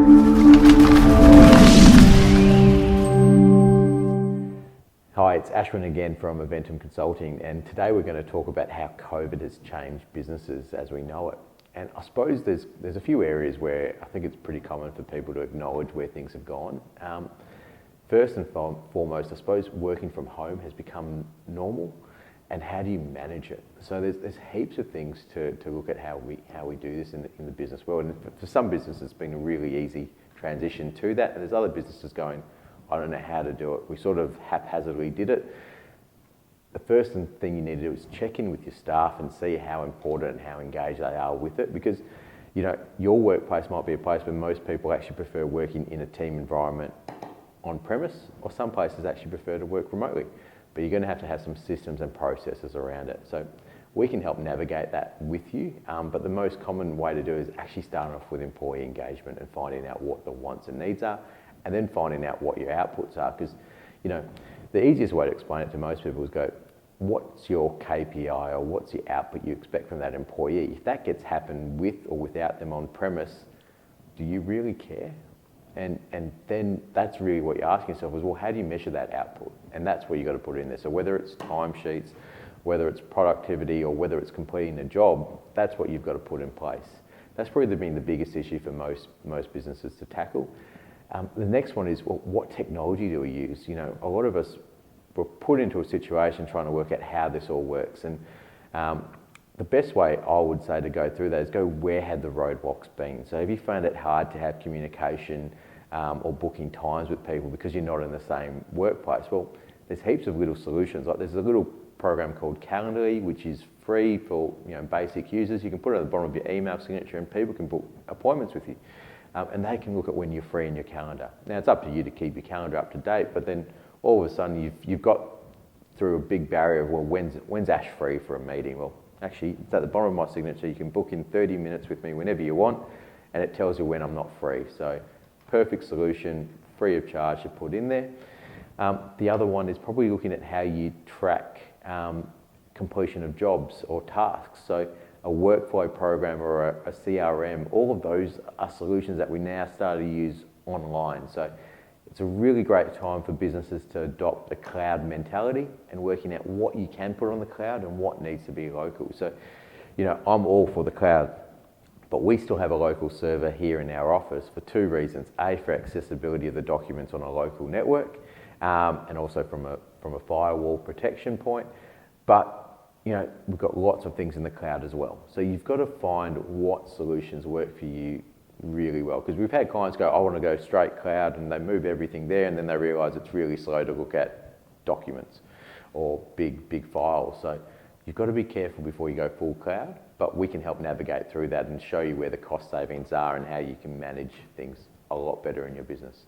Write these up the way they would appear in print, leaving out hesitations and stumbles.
Hi, it's Ashwin again from reinventing Consulting, and today we're going to talk about how COVID has changed businesses as we know it. And I suppose there's a few areas where I think it's pretty common for people to acknowledge where things have gone. First and foremost, I suppose working from home has become normal, and how do you manage it? So there's heaps of things to look at how we do this in the business world. And for some businesses, it's been a really easy transition to that, and there's other businesses going, I don't know how to do it. We sort of haphazardly did it. The first thing you need to do is check in with your staff and see how important and how engaged they are with it, because you know your workplace might be a place where most people actually prefer working in a team environment on premise, or some places actually prefer to work remotely. But you're going to have some systems and processes around it. So we can help navigate that with you, but the most common way to do it is actually starting off with employee engagement and finding out what the wants and needs are, and then finding out what your outputs are. Because you know, the easiest way to explain it to most people is go, what's your KPI or what's the output you expect from that employee? If that gets happen with or without them on premise, do you really care? And then that's really what you're asking yourself is, well, how do you measure that output? And that's where you've got to put it in there. So whether it's timesheets, whether it's productivity, or whether it's completing a job, that's what you've got to put in place. That's probably been the biggest issue for most businesses to tackle. The next one is, well, what technology do we use? You know, a lot of us were put into a situation trying to work out how this all works. And the best way I would say to go through that is go, where had the roadblocks been? So if you found it hard to have communication or booking times with people because you're not in the same workplace, well, there's heaps of little solutions. Like there's a little program called Calendly, which is free for basic users. You can put it at the bottom of your email signature and people can book appointments with you. And they can look at when you're free in your calendar. Now it's up to you to keep your calendar up to date, but then all of a sudden you've got through a big barrier of, well, when's Ash free for a meeting? Well, actually it's at the bottom of my signature. You can book in 30 minutes with me whenever you want, and it tells you when I'm not free. So perfect solution, free of charge to put in there. The other one is probably looking at how you track completion of jobs or tasks. So a workflow program or a CRM, all of those are solutions that we now start to use online. So it's a really great time for businesses to adopt a cloud mentality and working out what you can put on the cloud and what needs to be local. So, you know, I'm all for the cloud, but we still have a local server here in our office for two reasons. A, for accessibility of the documents on a local network, and also from a firewall protection point. But you know, we've got lots of things in the cloud as well. So you've got to find what solutions work for you really well. Because we've had clients go, I want to go straight cloud, and they move everything there, and then they realize it's really slow to look at documents or big files. So you've got to be careful before you go full cloud, but we can help navigate through that and show you where the cost savings are and how you can manage things a lot better in your business.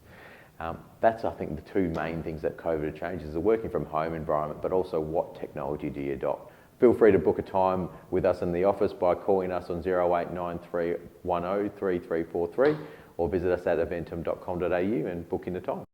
That's, I think, the two main things that COVID changed is the working from home environment, but also what technology do you adopt. Feel free to book a time with us in the office by calling us on 0893 10 3343 or visit us at reinventing.com.au and book in a time.